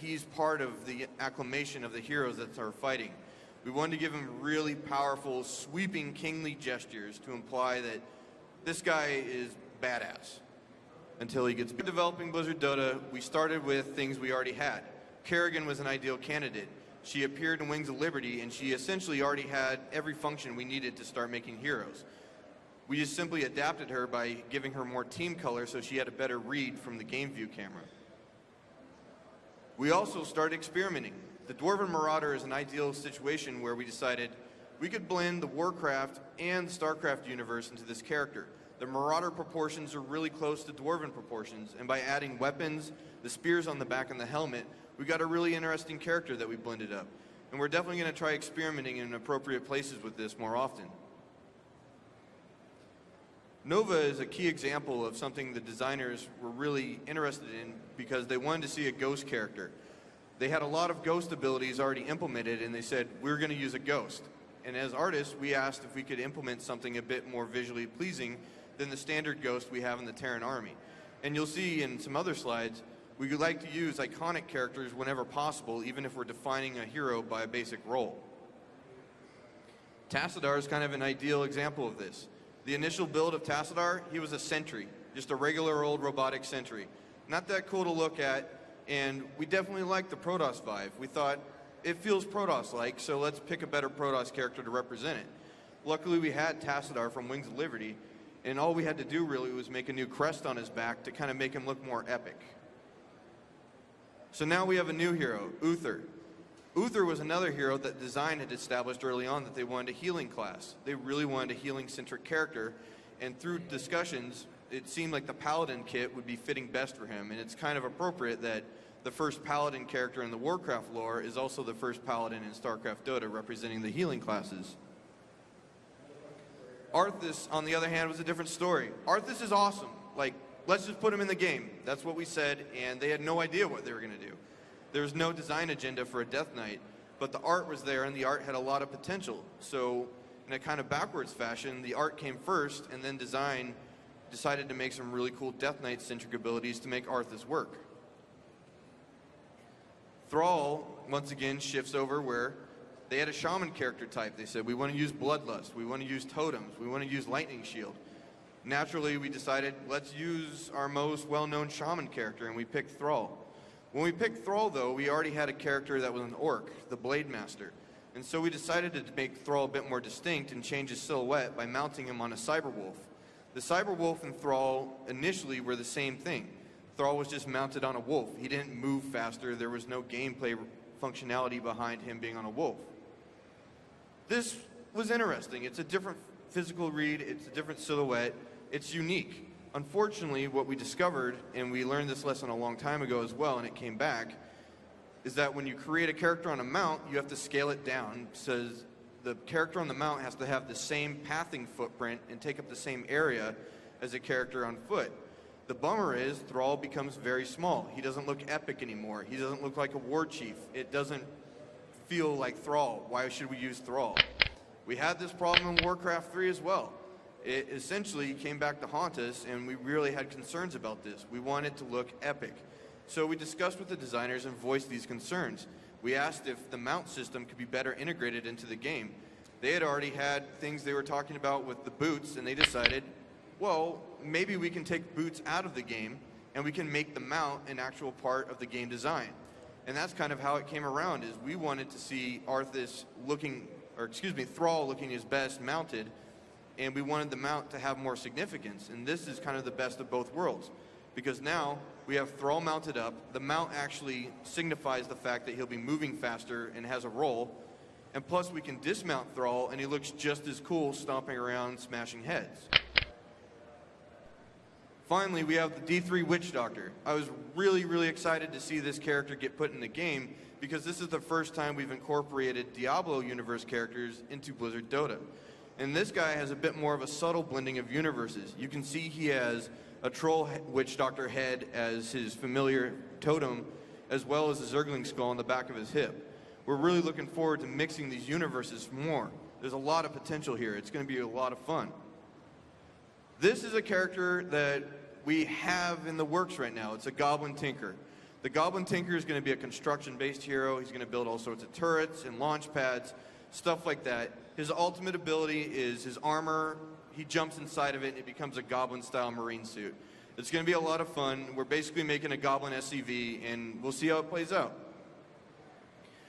he's part of the acclamation of the heroes that are fighting. We wanted to give him really powerful, sweeping, kingly gestures to imply that this guy is badass until he gets... Developing Blizzard DotA, we started with things we already had. Kerrigan was an ideal candidate. She appeared in Wings of Liberty, and she essentially already had every function we needed to start making heroes. We just simply adapted her by giving her more team color so she had a better read from the game view camera. We also started experimenting. The Dwarven Marauder is an ideal situation where we decided we could blend the Warcraft and StarCraft universe into this character. The Marauder proportions are really close to Dwarven proportions, and by adding weapons, the spears on the back and the helmet, we got a really interesting character that we blended up. And we're definitely going to try experimenting in appropriate places with this more often. Nova is a key example of something the designers were really interested in because they wanted to see a ghost character. They had a lot of ghost abilities already implemented, and they said, we're going to use a ghost. And as artists, we asked if we could implement something a bit more visually pleasing than the standard ghost we have in the Terran army. And you'll see in some other slides, we would like to use iconic characters whenever possible, even if we're defining a hero by a basic role. Tassadar is kind of an ideal example of this. The initial build of Tassadar, he was a sentry, just a regular old robotic sentry. Not that cool to look at, and we definitely liked the Protoss vibe. We thought, it feels Protoss-like, so let's pick a better Protoss character to represent it. Luckily, we had Tassadar from Wings of Liberty, and all we had to do really was make a new crest on his back to kind of make him look more epic. So now we have a new hero, Luthor. Luthor was another hero that design had established early on that they wanted a healing class. They really wanted a healing-centric character, and through discussions, it seemed like the Paladin kit would be fitting best for him, and it's kind of appropriate that the first Paladin character in the Warcraft lore is also the first Paladin in StarCraft DotA, representing the healing classes. Arthas, on the other hand, was a different story. Arthas is awesome. Like, let's just put him in the game. That's what we said, and they had no idea what they were going to do. There was no design agenda for a Death Knight, but the art was there, and the art had a lot of potential. So, in a kind of backwards fashion, the art came first, and then design decided to make some really cool Death Knight-centric abilities to make Arthas work. Thrall, once again, shifts over where they had a shaman character type. They said, we want to use Bloodlust, we want to use Totems, we want to use Lightning Shield. Naturally, we decided, let's use our most well-known shaman character, and we picked Thrall. When we picked Thrall, though, we already had a character that was an orc, the Blade Master. And so we decided to make Thrall a bit more distinct and change his silhouette by mounting him on a Cyberwolf. The Cyberwolf and Thrall initially were the same thing. Thrall was just mounted on a wolf. He didn't move faster. There was no gameplay functionality behind him being on a wolf. This was interesting. It's a different physical read. It's a different silhouette. It's unique. Unfortunately, what we discovered, and we learned this lesson a long time ago as well, and it came back, is that when you create a character on a mount, you have to scale it down. So the character on the mount has to have the same pathing footprint and take up the same area as a character on foot. The bummer is Thrall becomes very small. He doesn't look epic anymore. He doesn't look like a war chief. It doesn't feel like Thrall. Why should we use Thrall? We had this problem in Warcraft 3 as well. It essentially came back to haunt us, and we really had concerns about this. We wanted to look epic. So we discussed with the designers and voiced these concerns. We asked if the mount system could be better integrated into the game. They had already had things they were talking about with the boots, and they decided, well, maybe we can take boots out of the game, and we can make the mount an actual part of the game design. And that's kind of how it came around, is we wanted to see Arthas looking, or excuse me, Thrall looking his best mounted, and we wanted the mount to have more significance. And this is kind of the best of both worlds, because now we have Thrall mounted up. The mount actually signifies the fact that he'll be moving faster and has a role. And plus we can dismount Thrall, and he looks just as cool stomping around smashing heads. Finally, we have the D3 Witch Doctor. I was really excited to see this character get put in the game, because this is the first time we've incorporated Diablo universe characters into Blizzard DotA. And this guy has a bit more of a subtle blending of universes. You can see he has a Troll Witch Doctor head as his familiar totem, as well as a Zergling skull on the back of his hip. We're really looking forward to mixing these universes more. There's a lot of potential here. It's going to be a lot of fun. This is a character that we have in the works right now. It's a Goblin Tinker. The Goblin Tinker is going to be a construction-based hero. He's going to build all sorts of turrets and launch pads, stuff like that. His ultimate ability is his armor. He jumps inside of it, and it becomes a Goblin-style marine suit. It's going to be a lot of fun. We're basically making a Goblin SCV, and we'll see how it plays out.